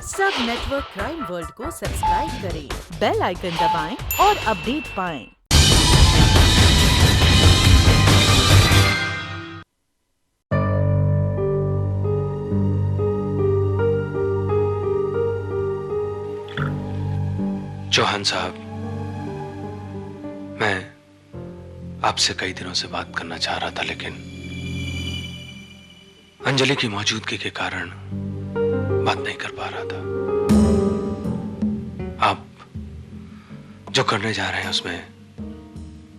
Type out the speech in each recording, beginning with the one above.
सब network crime world को subscribe करें, बेल आइकन दबाएं और अपडेट पाएं। चौहान साहब, मैं आपसे कई दिनों से बात करना चाह रहा था, लेकिन अंजलि की मौजूदगी के कारण बात नहीं कर पा रहा था। आप जो करने जा रहे हैं उसमें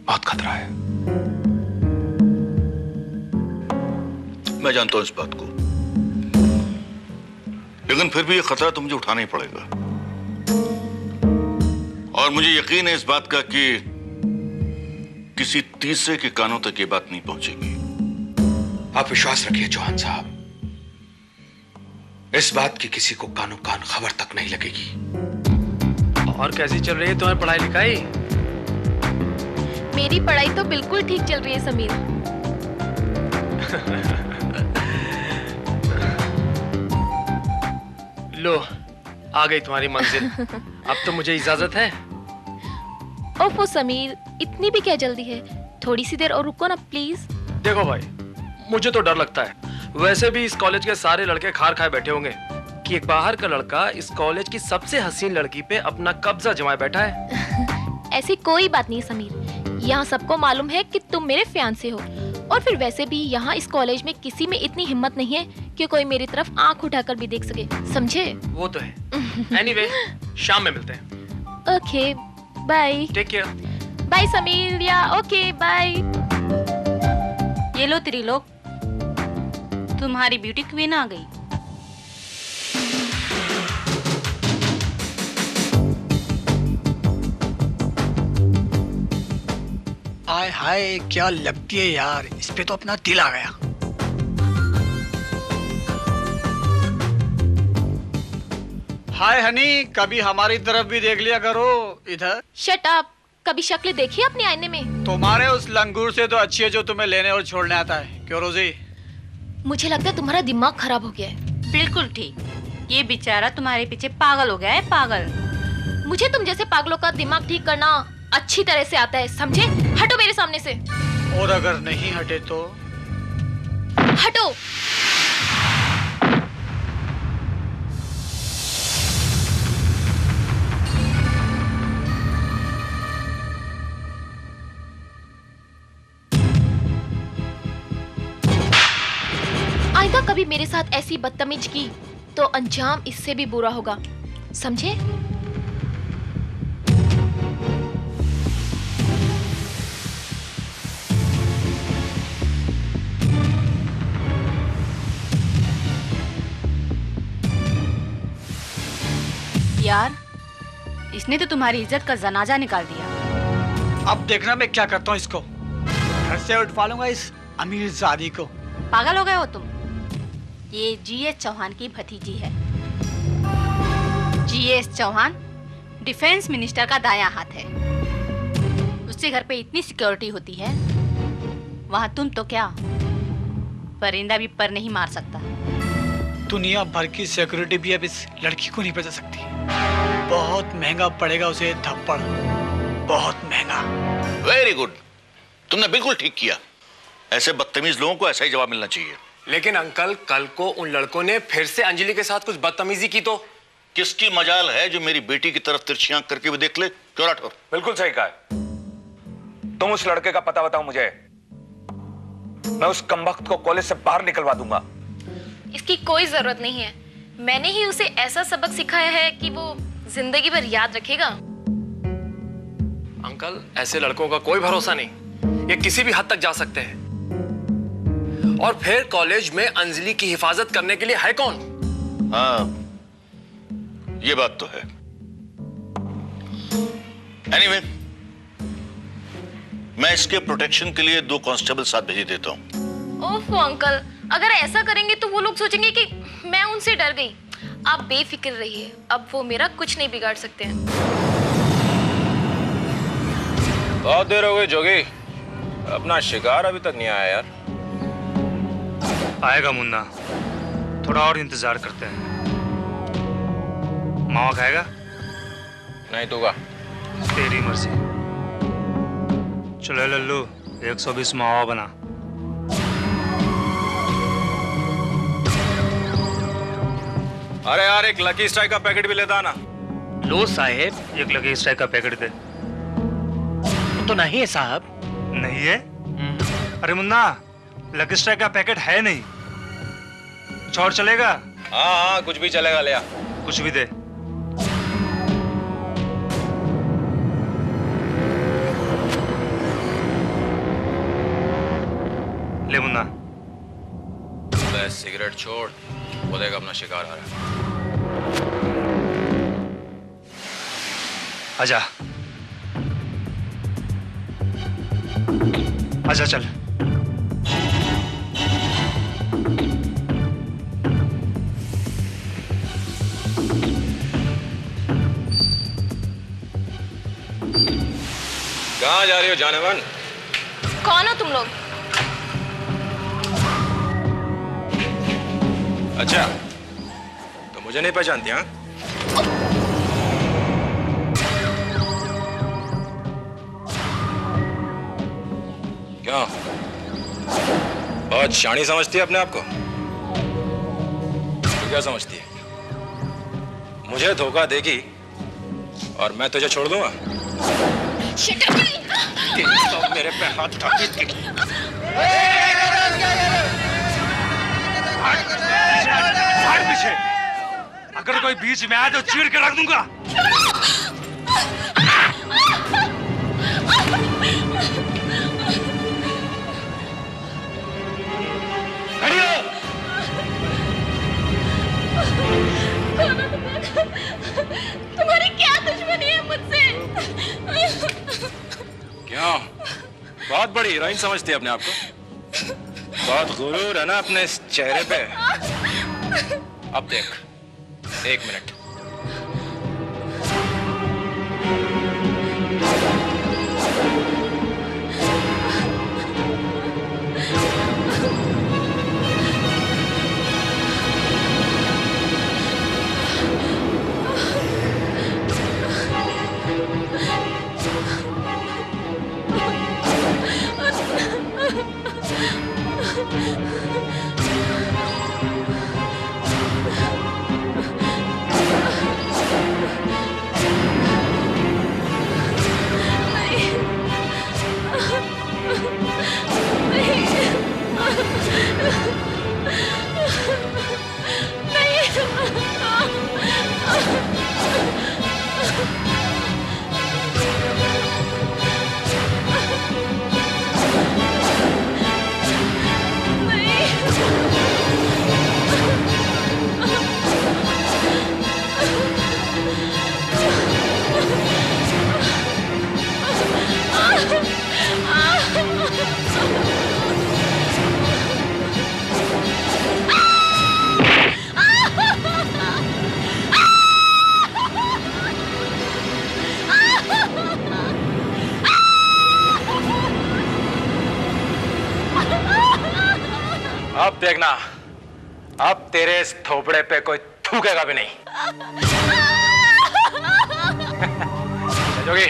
बहुत खतरा है। मैं जानता हूं इस बात को, लेकिन फिर भी ये खतरा तो मुझे उठाना ही पड़ेगा। और मुझे यकीन है इस बात का कि किसी तीसरे के कानों तक ये बात नहीं पहुंचेगी। आप विश्वास रखिए चौहान साहब, इस बात की किसी को कानों कान खबर तक नहीं लगेगी। और कैसी चल रही है तुम्हारी पढ़ाई लिखाई? मेरी पढ़ाई तो बिल्कुल ठीक चल रही है समीर। लो, आ गई तुम्हारी मंजिल। अब तो मुझे इजाजत है। ओफो समीर, इतनी भी क्या जल्दी है? थोड़ी सी देर और रुको ना प्लीज। देखो भाई, मुझे तो डर लगता है। वैसे भी इस कॉलेज के सारे लड़के खार खाए बैठे होंगे कि एक बाहर का लड़का इस कॉलेज की सबसे हसीन लड़की पे अपना कब्जा जमाए बैठा है। ऐसी कोई बात नहीं समीर, यहाँ सबको मालूम है कि तुम मेरे फियांसे हो। और फिर वैसे भी यहाँ इस कॉलेज में किसी में इतनी हिम्मत नहीं है कि कोई मेरी तरफ आंख उठाकर भी देख सके, समझे? वो तो है। एनीवे, शाम में मिलते हैं। Okay bye. Take care. Bye Sameer. Yeah okay bye. ये लो त्रिलोक, तुम्हारी ब्यूटी क्वीन आ गई। हाय हाय, क्या लगती है यार, इस पे तो अपना दिल आ गया। हाय हनी, कभी हमारी तरफ भी देख लिया करो। इधर शट अप। कभी शक्ल देखी अपने आईने में? तुम्हारे उस लंगूर से तो अच्छी है जो तुम्हें लेने और छोड़ने आता है। क्यों रोजी? मुझे लगता है तुम्हारा दिमाग खराब हो गया है। बिल्कुल ठीक, ये बेचारा तुम्हारे पीछे पागल हो गया है, पागल। मुझे तुम जैसे पागलों का दिमाग ठीक करना अच्छी तरह से आता है, समझे? हटो मेरे सामने से। और अगर नहीं हटे तो? हटो। आइंदा कभी मेरे साथ ऐसी बदतमीज की तो अंजाम इससे भी बुरा होगा, समझे? यार, इसने तो तुम्हारी इज्जत का जनाजा निकाल दिया। अब देखना मैं क्या करता हूँ इसको। घर से उठवा लूंगा इस अमीर जादी को। पागल हो गए हो तुम? ये जीएस चौहान की भतीजी है। जीएस चौहान डिफेंस मिनिस्टर का दायां हाथ है। उसके घर पे इतनी सिक्योरिटी होती है, वहां तुम तो क्या, परिंदा भी पर नहीं मार सकता। दुनिया भर की सिक्योरिटी भी अब इस लड़की को नहीं बचा सकती। बहुत महंगा पड़ेगा उसे थप्पड़, बहुत महंगा। वेरी गुड, तुमने बिल्कुल ठीक किया। ऐसे बदतमीज लोगों को ऐसा ही जवाब मिलना चाहिए। लेकिन अंकल, कल को उन लड़कों ने फिर से अंजलि के साथ कुछ बदतमीजी की तो? किसकी मजाल है जो मेरी बेटी की तरफ तिरछी आंख करके भी देख ले? क्यों राठौर? बिल्कुल सही कहा है। तुम उस लड़के का पता बताओ मुझे, मैं उस कमबख्त को कॉलेज से बाहर निकलवा दूंगा। इसकी कोई जरूरत नहीं है। मैंने ही उसे ऐसा सबक सिखाया है कि वो जिंदगी भर याद रखेगा। अंकल, ऐसे लड़कों का कोई भरोसा नहीं। ये किसी भी हद तक जा सकते हैं। और फिर कॉलेज में अंजलि की हिफाजत करने के लिए है कौन? हाँ, ये बात तो है। एनीवे, मैं इसके प्रोटेक्शन के लिए 2 कांस्टेबल साथ भेज देता हूँ। ओफो अंकल, अगर ऐसा करेंगे तो वो लोग सोचेंगे कि मैं उनसे डर गई। आप बेफिक्र रहिए, अब वो मेरा कुछ नहीं बिगाड़ सकते हैं। बहुत देर हो गई जोगी, अपना शिकार अभी तक नहीं आया यार। आएगा मुन्ना, थोड़ा और इंतजार करते हैं। मावा खाएगा? नहीं दूंगा। तेरी मर्जी। चलो लल्लू, 120 मावा बना। अरे यार, एक लकी स्ट्राइक का पैकेट भी लेता ना। लो साहेब, एक लकी स्ट्राइक का पैकेट दे। तो नहीं है साहब। नहीं है? अरे मुन्ना, लकी स्ट्राइक का पैकेट है नहीं। कुछ और चलेगा? हाँ, कुछ भी चलेगा, ले आ। कुछ भी दे। ले मुन्ना। बस सिगरेट छोड़, वो देख अपना शिकार आ रहा है। आजा आजा, चल। कहाँ जा रही हो जानवन? कौन हो तुम लोग? अच्छा, तो मुझे नहीं पहचानती? हाँ, क्यों? बहुत शानी समझती है अपने आप को? तो क्या समझती है? मुझे धोखा देगी और मैं तुझे छोड़ दूंगा? तो मेरे पे हाथ उठाती है। पीछे, अगर कोई बीच में आए तो चीर के रख दूंगा। तुम्हारी क्या दुश्मनी है मुझसे? क्यों? बहुत बड़ी हीरोइन समझती है अपने आप को? बहुत गुरूर है ना अपने इस चेहरे पे। अब देख, 1 मिनट। अब देखना, अब तेरे इस थोपड़े पे कोई थूकेगा भी नहीं। जोगी,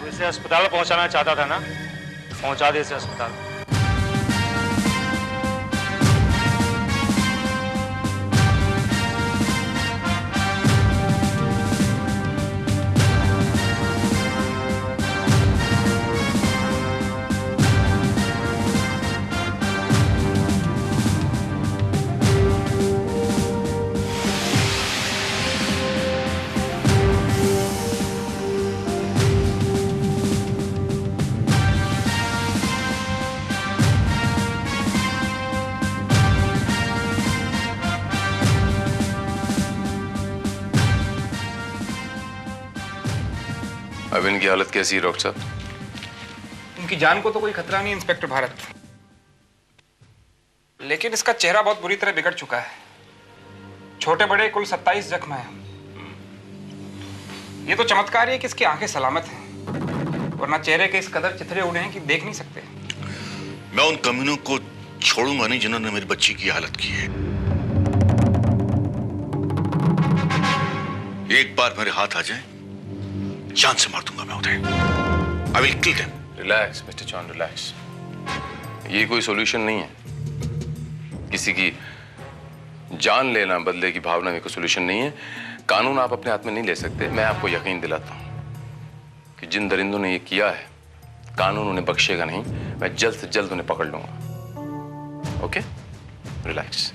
इसे अस्पताल पहुंचाना चाहता था ना? पहुंचा दे इसे अस्पताल। अब इनकी हालत कैसी है डॉक्टर साहब? उनकी जान को तो कोई खतरा नहीं इंस्पेक्टर भारत, लेकिन इसका चेहरा बहुत बुरी तरह बिगड़ चुका है। छोटे बड़े कुल 27 जख्म हैं। ये तो चमत्कार है कि इसकी आंखें सलामत हैं, वरना चेहरे के इस कदर चिथड़े उड़े हैं कि देख नहीं सकते। मैं उन कमीनों को छोड़ूंगा नहीं जिन्होंने मेरी बच्ची की हालत की है। एक बार मेरे हाथ आ जाए, जान से मार दूंगा मैं उन्हें। I will kill them. Relax mister Chauhan, relax. ये कोई सॉल्यूशन नहीं है। किसी की जान लेना बदले की भावना में कोई सॉल्यूशन नहीं है। कानून आप अपने हाथ में नहीं ले सकते। मैं आपको यकीन दिलाता हूं कि जिन दरिंदों ने ये किया है, कानून उन्हें बख्शेगा नहीं। मैं जल्द से जल्द उन्हें पकड़ लूंगा। Okay, relax.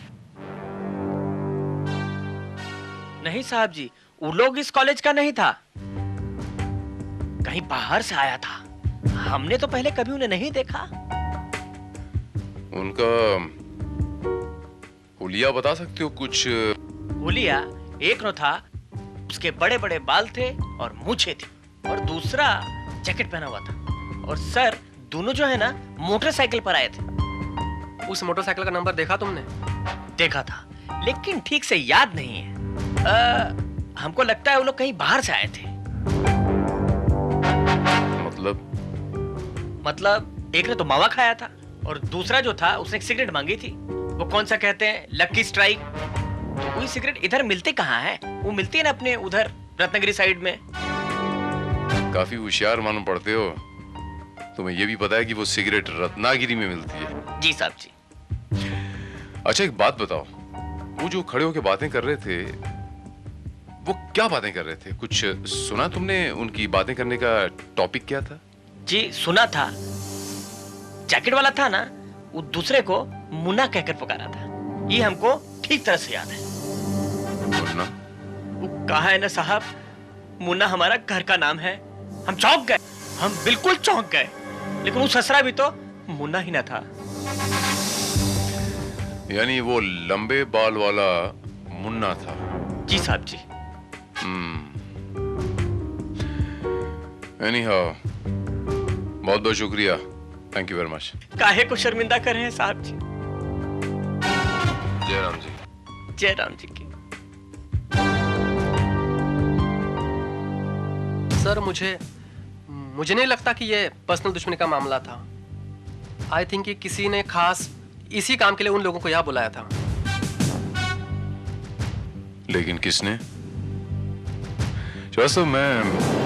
नहीं साहब जी, वो लोग इस कॉलेज का नहीं था, कहीं बाहर से आया था। हमने तो पहले कभी उन्हें नहीं देखा। उनका हुलिया बता सकते हो कुछ? हुलिया एक न था, उसके बड़े बड़े बाल थे और मूछें थी, और दूसरा जैकेट पहना हुआ था। और सर, दोनों जो है ना मोटरसाइकिल पर आए थे। उस मोटरसाइकिल का नंबर देखा तुमने? देखा था, लेकिन ठीक से याद नहीं है। हमको लगता है वो लोग कहीं बाहर से आए थे। मतलब एक ने तो मावा खाया था, और दूसरा जो था उसने एक सिगरेट मांगी थी। वो कौन सा कहते हैं, लकी स्ट्राइक। तो वही सिगरेट इधर मिलते कहाँ है? वो मिलती है ना अपने उधर रत्नागिरी साइड में। काफी होशियार मालूम पड़ते हो। तुम्हें यह भी पता है कि वो सिगरेट रत्नागिरी में मिलती है? जी साहब जी। अच्छा एक बात बताओ, वो जो खड़े होकर बातें कर रहे थे, वो क्या बातें कर रहे थे? कुछ सुना तुमने? उनकी बातें करने का टॉपिक क्या था? जी सुना था। जैकेट वाला था ना, वो दूसरे को मुन्ना कहकर पुकारा था। ये हमको ठीक तरह से याद है। मुन्ना? वो कहा है ना साहब, मुन्ना हमारा घर का नाम है। हम चौंक गए, हम बिल्कुल चौंक गए। लेकिन वो ससरा भी तो मुन्ना ही ना था। यानी वो लंबे बाल वाला मुन्ना था? जी साहब जी। एनीहाउ, बहुत बहुत शुक्रिया। Thank you very much. काहे को शर्मिंदा कर रहे हैं साहब जी? जय राम जी। जय राम जी की। सर, मुझे नहीं लगता कि ये पर्सनल दुश्मनी का मामला था। आई थिंक कि किसी ने खास इसी काम के लिए उन लोगों को यहाँ बुलाया था। लेकिन किसने? श्रीवास्तव, मैं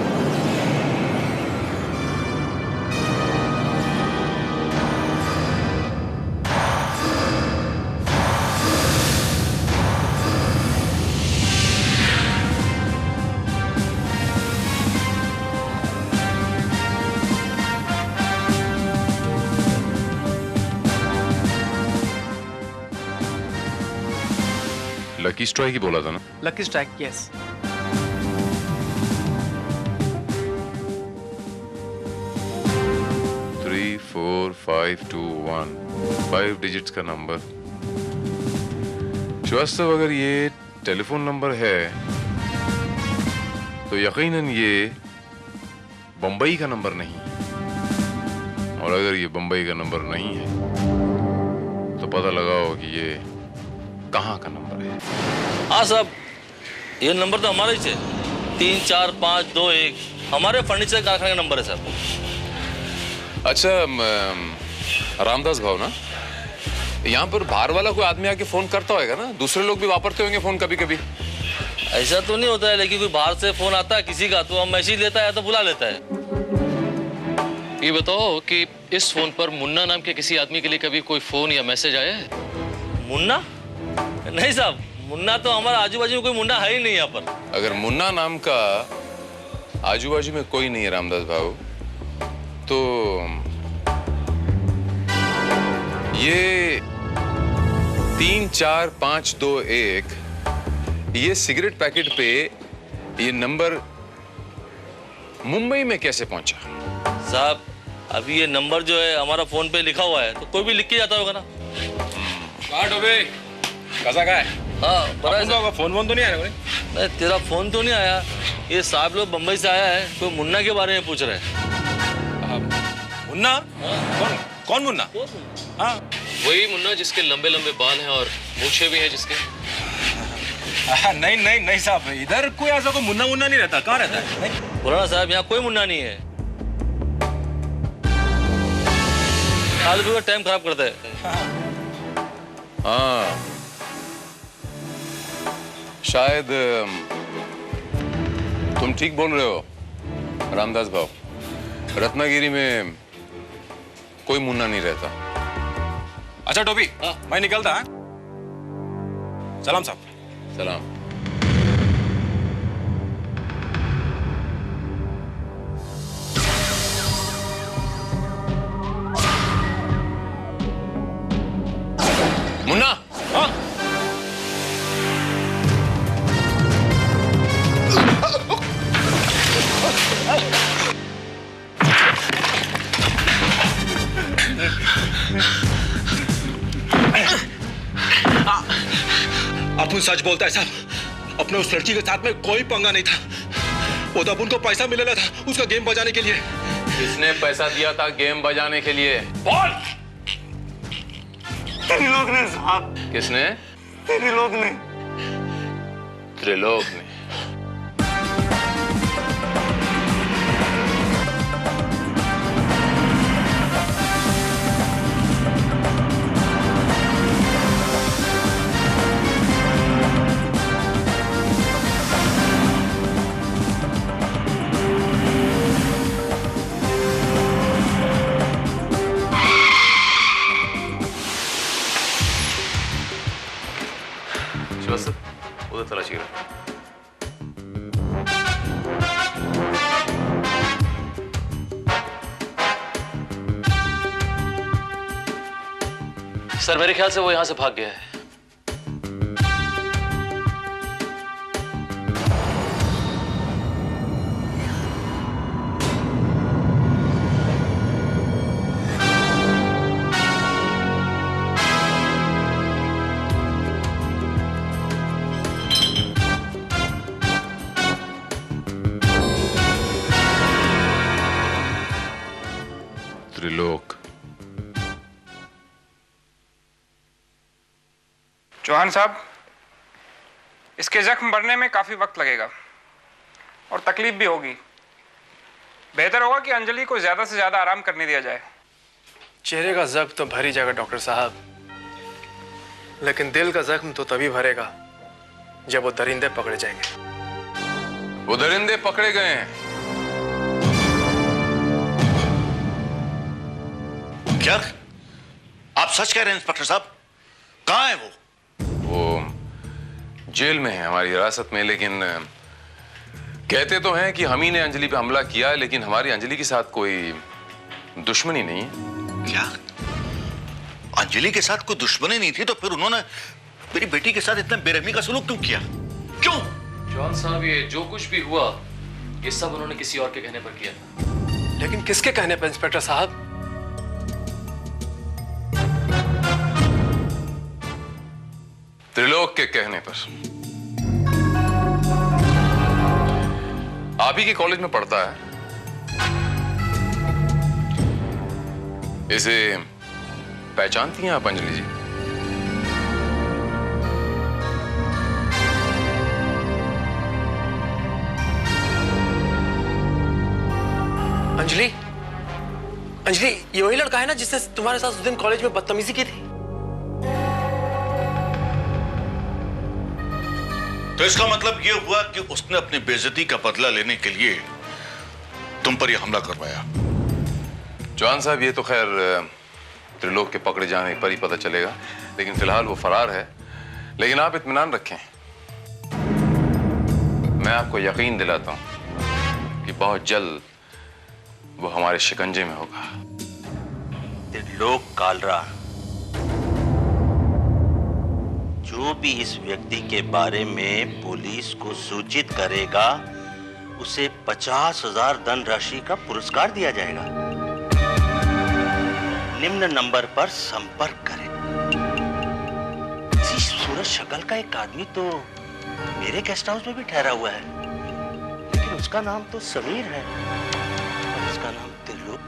लकी स्ट्राइक ही बोला था ना? Lucky strike, yes. Three 4 5 2 1, 5 digits का नंबर। श्रीवास्तव, अगर ये टेलीफोन नंबर है तो यकीनन ये बंबई का नंबर नहीं है। और अगर ये बंबई का नंबर नहीं है तो पता लगाओ कि ये कहाँ का नंबर है। हाँ साहब, ये नंबर तो हमारा ही है, 34521। हमारे फर्नीचर कारखाने का नंबर है साहब। अच्छा रामदास भाव ना, यहाँ पर बाहर वाला कोई आदमी आके फोन करता होगा ना? दूसरे लोग भी वापरते होंगे फोन कभी कभी। ऐसा तो नहीं होता है, लेकिन कोई बाहर से फोन आता है किसी का तो हम मैसेज लेता है तो बुला लेता है। ये बताओ कि इस फोन पर मुन्ना नाम के किसी आदमी के लिए कभी कोई फोन या मैसेज आया है? मुन्ना? नहीं साहब, मुन्ना तो हमारा आजू बाजू में कोई मुन्ना है ही नहीं यहाँ पर। अगर मुन्ना नाम का आजू बाजू में कोई नहीं है रामदास भाव, तो ये 34521 ये सिगरेट पैकेट पे ये नंबर मुंबई में कैसे पहुंचा? साहब, अभी ये नंबर जो है हमारा फोन पे लिखा हुआ है, तो कोई भी लिख के जाता होगा ना। कैसा का है? हाँ, बड़ा होगा। फोन तो नहीं आया? नहीं, तेरा फोन तो नहीं आया। ये साहब लोग बम्बई से आया है, कोई मुन्ना के बारे में पूछ रहे हैं। मुन्ना? कौन मुन्ना? हाँ, वही मुन्ना जिसके लंबे लंबे बाल हैं और मूछें भी हैं जिसके। नहीं साहब, इधर कोई ऐसा कोई मुन्ना नहीं रहता। कहाँ रहता है? पुराना साहब, यहाँ कोई मुन्ना नहीं है। टाइम खराब करता है। हाँ, शायद तुम ठीक बोल रहे हो रामदास भाव। रत्नागिरी में कोई मुन्ना नहीं रहता। अच्छा टोपी, मैं निकलता है। सलाम साहब। सलाम। मुन्ना, हाँ? अपुन सच बोलता है साहब। अपने उस लड़की के साथ में कोई पंगा नहीं था। वो तो अपुन को पैसा मिलेला था उसका गेम बजाने के लिए। किसने पैसा दिया था गेम बजाने के लिए? बोल। तेरे लोग ने साहब। किसने? तेरे लोग ने। त्रिलोक ने। उधर तलाशी करो। सर मेरे ख्याल से वो यहां से भाग गया है। त्रिलोक। चौहान साहब, इसके जख्म भरने में काफी वक्त लगेगा और तकलीफ भी होगी। बेहतर होगा कि अंजलि को ज्यादा से ज्यादा आराम करने दिया जाए। चेहरे का जख्म तो भर ही जाएगा डॉक्टर साहब, लेकिन दिल का जख्म तो तभी भरेगा जब वो दरिंदे पकड़े जाएंगे। वो दरिंदे पकड़े गए हैं। क्या आप सच कह रहे हैं इंस्पेक्टर साहब? कहाँ है वो? वो जेल में है हमारी हिरासत में, लेकिन कहते तो हैं कि हम ही ने अंजलि पे हमला किया है, लेकिन हमारी अंजलि के साथ कोई दुश्मनी नहीं है। क्या अंजलि के साथ कोई दुश्मनी नहीं थी तो फिर उन्होंने मेरी बेटी के साथ इतना बेरहमी का सलूक क्यों किया? क्यों? जॉन साहब, ये जो कुछ भी हुआ ये सब उन्होंने किसी और के कहने पर किया था। लेकिन किसके कहने पर इंस्पेक्टर साहब? त्रिलोक के कहने पर। आप ही के कॉलेज में पढ़ता है। इसे पहचानती हैं आप अंजलि जी? अंजलि, अंजलि ये वही लड़का है ना जिसने तुम्हारे साथ उस दिन कॉलेज में बदतमीजी की थी? तो इसका मतलब यह हुआ कि उसने अपनी बेइज्जती का बदला लेने के लिए तुम पर यह हमला करवाया। जॉन साहब, ये तो खैर त्रिलोक के पकड़े जाने पर ही पता चलेगा, लेकिन फिलहाल वो फरार है। लेकिन आप इत्मीनान रखें, मैं आपको यकीन दिलाता हूं कि बहुत जल्द वो हमारे शिकंजे में होगा। त्रिलोक कालरा जो भी इस व्यक्ति के बारे में पुलिस को सूचित करेगा उसे 50,000 धनराशि का पुरस्कार दिया जाएगा। निम्न नंबर पर संपर्क करें। इसी सूरज शक्ल का एक आदमी तो मेरे गेस्ट हाउस में भी ठहरा हुआ है, लेकिन उसका नाम तो समीर है और उसका नाम त्रिलोक।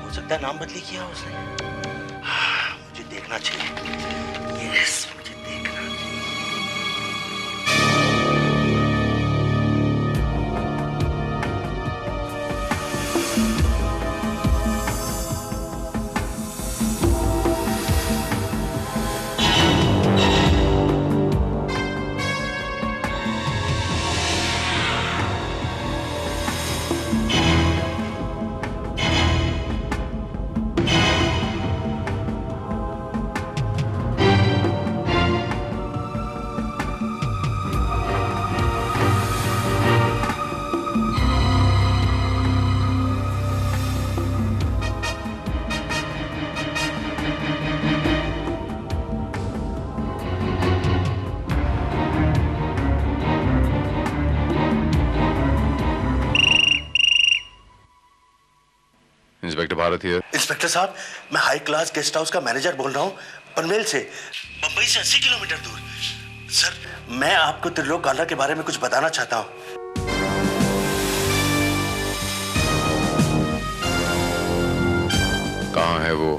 हो सकता है नाम बदली किया उसने। मुझे देखना चाहिए। यस, मुझे देखना चाहिए। भारत हियर। इंस्पेक्टर साहब, मैं हाई क्लास गेस्ट हाउस का मैनेजर बोल रहा हूँ, पनवेल से, मुंबई से 80 किलोमीटर दूर। सर, मैं आपको त्रिलोक कालरा के बारे में कुछ बताना चाहता हूँ। कहाँ है वो?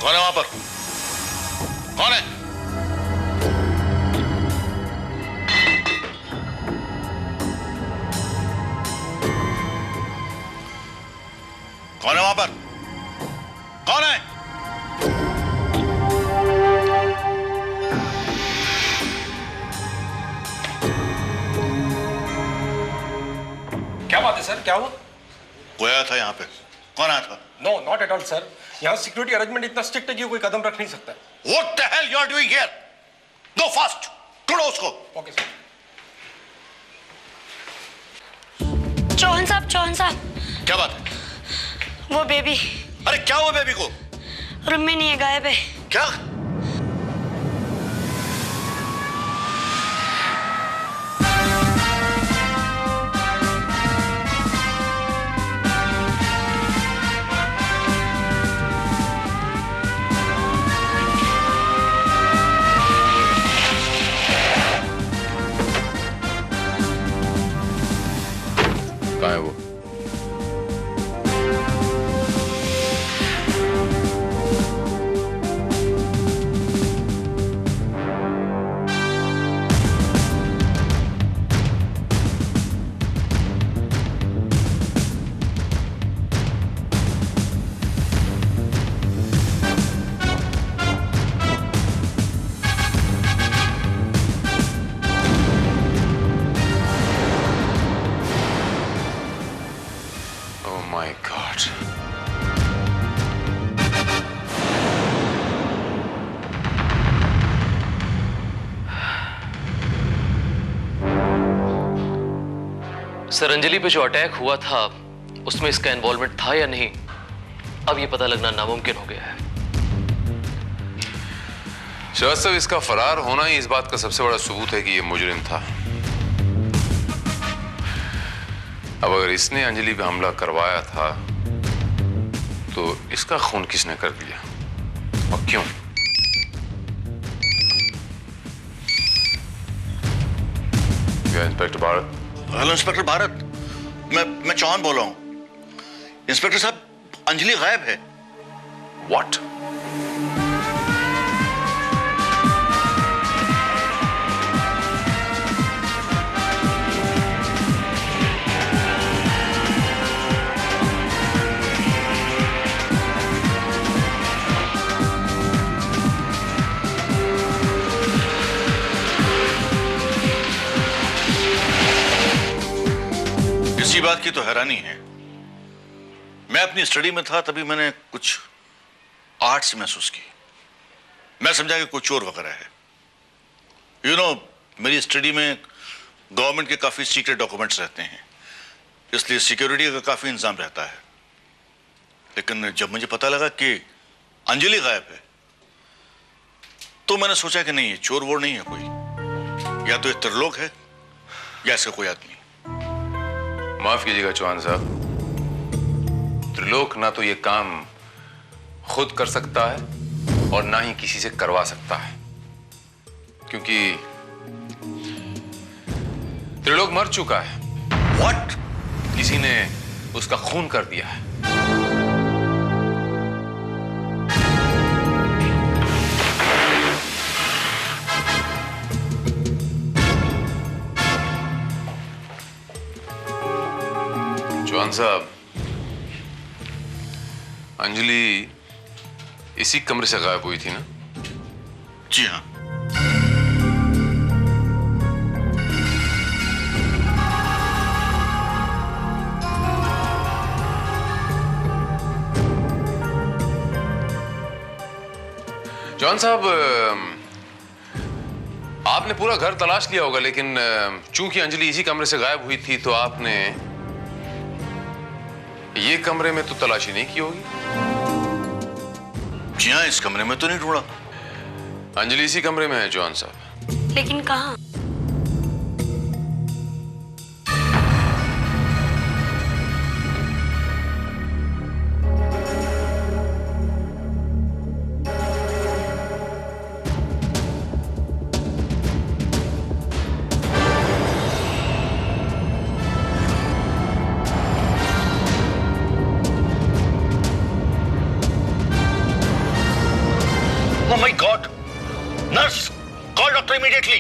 कौन है वहां पर? कौन है? कौन है वहां पर? कौन है? क्या बात है सर, क्या हुआ? कोई आया था यहाँ पे? कौन आया था? No, not at all sir. यहाँ सिक्योरिटी अरेंजमेंट इतना स्ट्रिक्ट है कि कोई कदम रख नहीं सकता। What the hell you are doing here? Go fast. ढूंढो उसको। Okay sir. चौहान साहब। क्या बात है? वो बेबी। अरे क्या हुआ बेबी को? रूम में नहीं है, गायब है। क्या? कहाँ है वो? Oh my God. Sir, Anjali पे जो अटैक हुआ था उसमें इसका इन्वॉल्वमेंट था या नहीं, अब ये पता लगना नामुमकिन हो गया है। श्रीवास्तव, इसका फरार होना ही इस बात का सबसे बड़ा सबूत है कि ये मुजरिम था। अब अगर इसने अंजलि पे हमला करवाया था तो इसका खून किसने कर दिया और क्यों? Inspector Bharat. Hello inspector Bharat, मैं चौहान बोल रहा हूं। इंस्पेक्टर साहब, अंजलि गायब है। व्हाट? इसी बात की तो हैरानी है। मैं अपनी स्टडी में था, तभी मैंने कुछ आर्ट्स महसूस की। मैं समझा कि कोई चोर वगैरह है। यू नो, मेरी स्टडी में गवर्नमेंट के काफी सीक्रेट डॉक्यूमेंट्स रहते हैं, इसलिए सिक्योरिटी का काफी इंतजाम रहता है। लेकिन जब मुझे पता लगा कि अंजलि गायब है, तो मैंने सोचा कि नहीं, ये चोर वोर नहीं है कोई, या तो ये त्रिलोक है या ऐसा कोई आदमी। माफ कीजिएगा चौहान साहब, त्रिलोक ना तो ये काम खुद कर सकता है और ना ही किसी से करवा सकता है, क्योंकि त्रिलोक मर चुका है। व्हाट? किसी ने उसका खून कर दिया है। चौहान साहब, अंजलि इसी कमरे से गायब हुई थी ना? जी हाँ। जॉन साहब, आपने पूरा घर तलाश लिया होगा, लेकिन चूंकि अंजलि इसी कमरे से गायब हुई थी तो आपने ये कमरे में तो तलाशी नहीं की होगी। जी हाँ, इस कमरे में तो नहीं ढूंढा। अंजलि इसी कमरे में है जॉन साहब। लेकिन कहाँ? Oh my God! Nurse, call doctor immediately.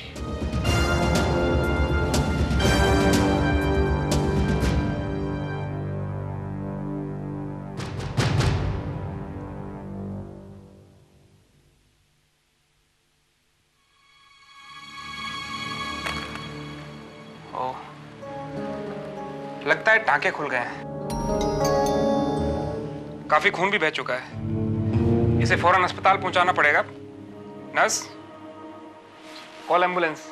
ओह, लगता है टांके खुल गए हैं। काफी खून भी बह चुका है। इसे फौरन अस्पताल पहुंचाना पड़ेगा। Nurse, call ambulance.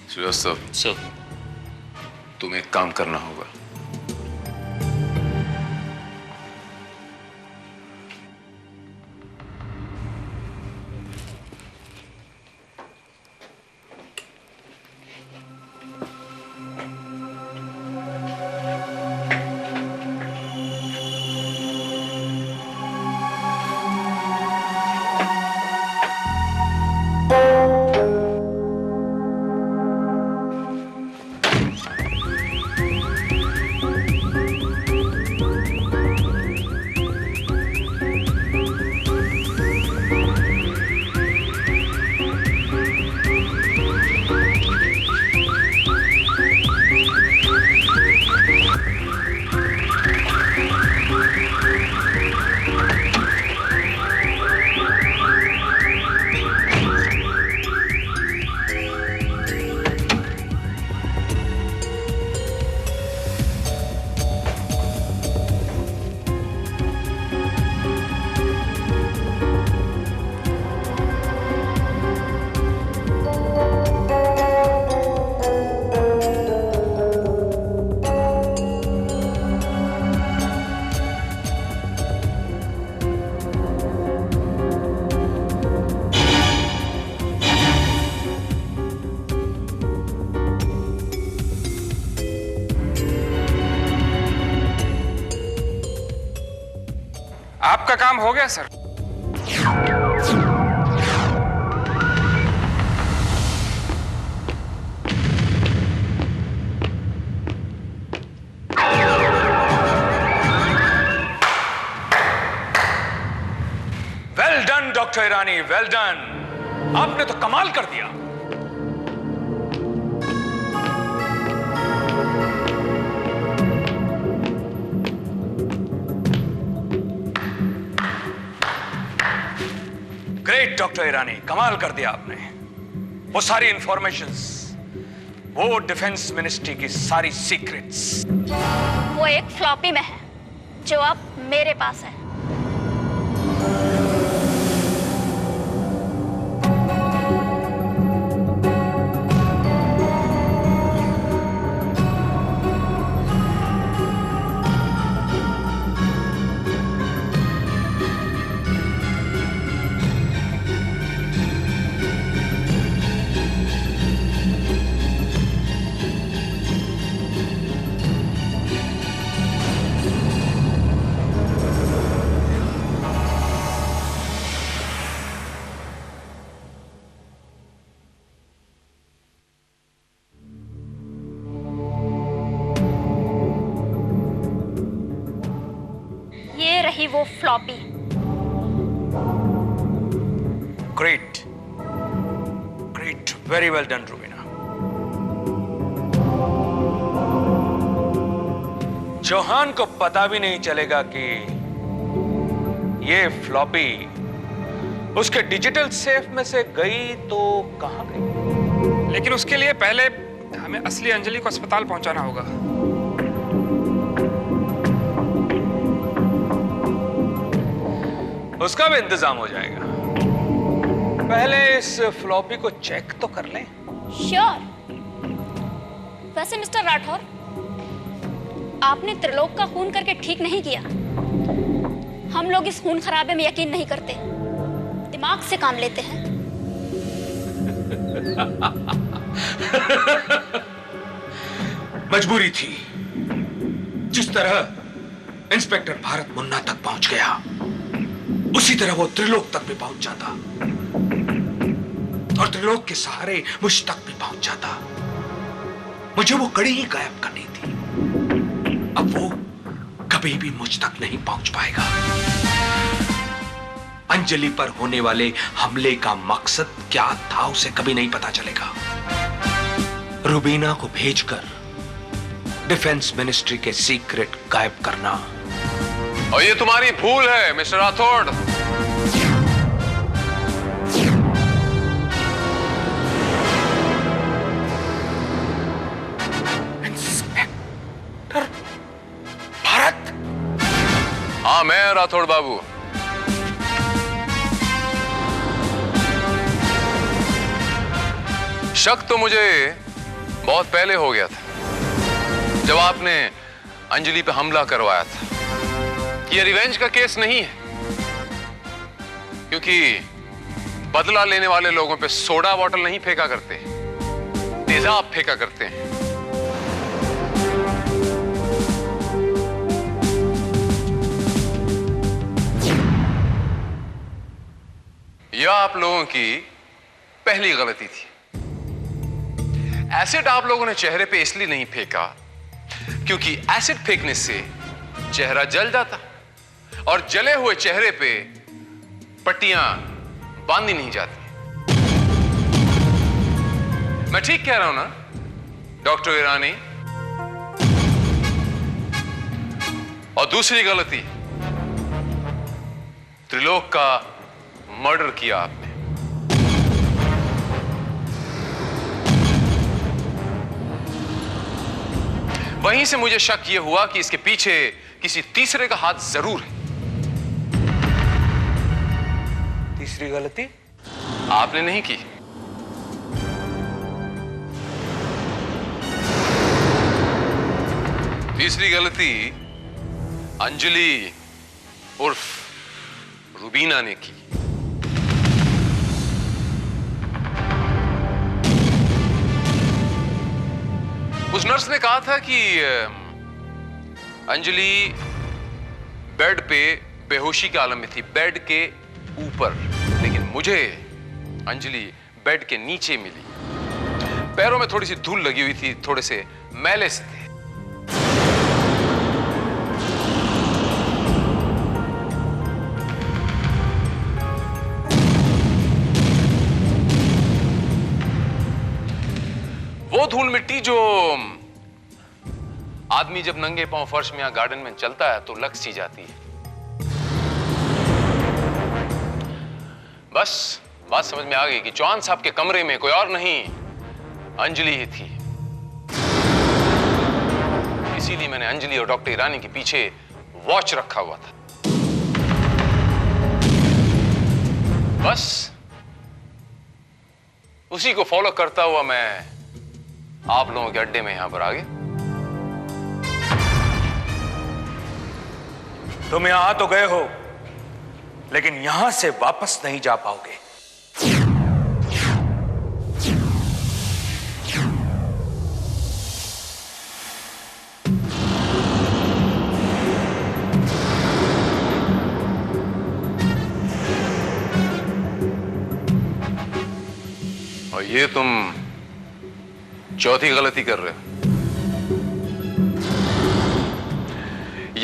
Srivastava, sir, तुम्हें एक काम करना होगा। आपका काम हो गया sir. Well done doctor Irani, well done. आपने तो कमाल कर दिया। ग्रेट डॉक्टर ईरानी, कमाल कर दिया आपने। वो सारी इंफॉर्मेशंस, वो डिफेंस मिनिस्ट्री की सारी सीक्रेट्स, वो एक फ्लॉपी में है जो अब मेरे पास है। ये रही वो floppy. Great, great, very well done Rubina. Chauhan को पता भी नहीं चलेगा कि ये फ्लॉपी उसके डिजिटल सेफ में से गई तो कहां गई? लेकिन उसके लिए पहले हमें असली अंजलि को अस्पताल पहुंचाना होगा। उसका भी इंतजाम हो जाएगा। पहले इस फ्लॉपी को चेक तो कर लें। श्योर। वैसे मिस्टर राठौर, आपने त्रिलोक का खून करके ठीक नहीं किया। हम लोग इस खून खराबे में यकीन नहीं करते, दिमाग से काम लेते हैं। मजबूरी थी। जिस तरह इंस्पेक्टर भारत मुन्ना तक पहुंच गया, उसी तरह वो त्रिलोक तक भी पहुंच जाता और त्रिलोक के सहारे मुझ तक भी पहुंच जाता। मुझे वो कड़ी ही गायब करनी थी। अब वो कभी भी मुझ तक नहीं पहुंच पाएगा। अंजलि पर होने वाले हमले का मकसद क्या था उसे कभी नहीं पता चलेगा। रूबीना को भेजकर डिफेंस मिनिस्ट्री के सीक्रेट गायब करना, और ये तुम्हारी भूल है मिस्टर राठौड़। इंस्पेक्टर भारत? हाँ, मैं राठौड़ बाबू। शक तो मुझे बहुत पहले हो गया था, जब आपने अंजलि पे हमला करवाया था। ये रिवेंज का केस नहीं है, क्योंकि बदला लेने वाले लोगों पे सोडा बॉटल नहीं फेंका करते, तेजाब फेंका करते हैं। यह आप लोगों की पहली गलती थी। एसिड आप लोगों ने चेहरे पे इसलिए नहीं फेंका क्योंकि एसिड फेंकने से चेहरा जल जाता, और जले हुए चेहरे पे पट्टियां बांधी नहीं जाती। मैं ठीक कह रहा हूं ना डॉक्टर ईरानी? और दूसरी गलती, त्रिलोक का मर्डर किया आपने। वहीं से मुझे शक यह हुआ कि इसके पीछे किसी तीसरे का हाथ जरूर है। तीसरी गलती आपने नहीं की। तीसरी गलती अंजलि उर्फ रूबीना ने की। उस नर्स ने कहा था कि अंजलि बेड पे बेहोशी के आलम में थी, बेड के ऊपर, लेकिन मुझे अंजलि बेड के नीचे मिली। पैरों में थोड़ी सी धूल लगी हुई थी, थोड़े से मैले से थे। वो धूल मिट्टी जो आदमी जब नंगे पांव फर्श में या गार्डन में चलता है तो लग सी जाती है। बस बात समझ में आ गई कि चौहान साहब के कमरे में कोई और नहीं, अंजलि ही थी। इसीलिए मैंने अंजलि और डॉक्टर ईरानी के पीछे वॉच रखा हुआ था। बस उसी को फॉलो करता हुआ मैं आप लोगों के अड्डे में यहां पर आ गया। तुम यहां तो गए हो, लेकिन यहां से वापस नहीं जा पाओगे। और ये तुम चौथी गलती कर रहे हो।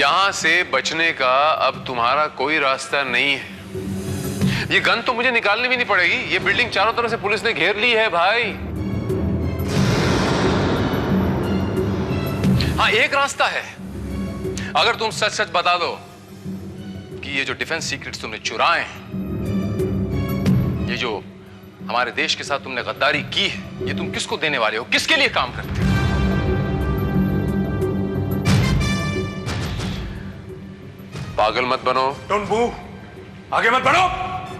यहां से बचने का अब तुम्हारा कोई रास्ता नहीं है। ये गन तो मुझे निकालनी भी नहीं पड़ेगी, ये बिल्डिंग चारों तरफ से पुलिस ने घेर ली है भाई। हाँ, एक रास्ता है, अगर तुम सच सच बता दो कि ये जो डिफेंस सीक्रेट्स तुमने चुराए हैं, ये जो हमारे देश के साथ तुमने गद्दारी की है, ये तुम किसको देने वाले हो, किसके लिए काम करते हो? पागल मत बनो। डोंट मूव, आगे मत बढ़ो,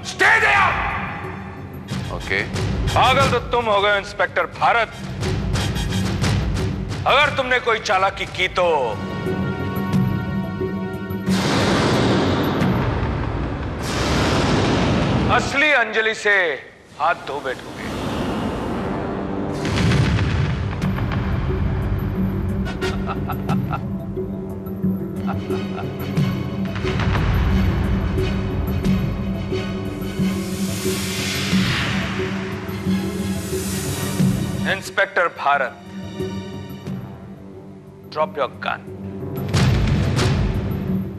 स्टे देयर। ओके। पागल तो तुम हो गए इंस्पेक्टर भारत। अगर तुमने कोई चालाकी की तो असली अंजलि से हाथ धो बैठोगे। Inspector Bharat, drop your gun.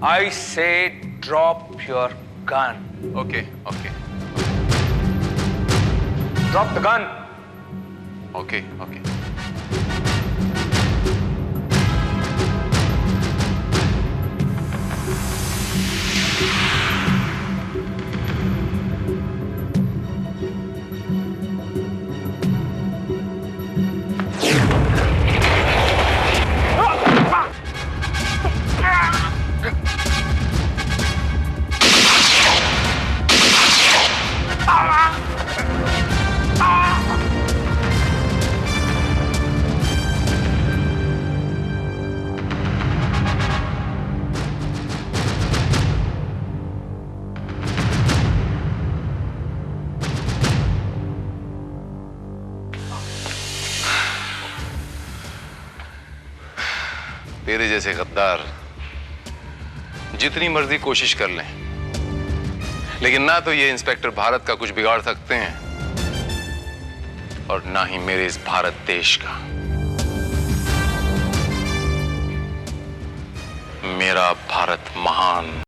I say drop your gun. Okay okay. Drop the gun. Okay okay. तेरे जैसे गद्दार जितनी मर्जी कोशिश कर लें, लेकिन ना तो ये इंस्पेक्टर भारत का कुछ बिगाड़ सकते हैं और ना ही मेरे इस भारत देश का। मेरा भारत महान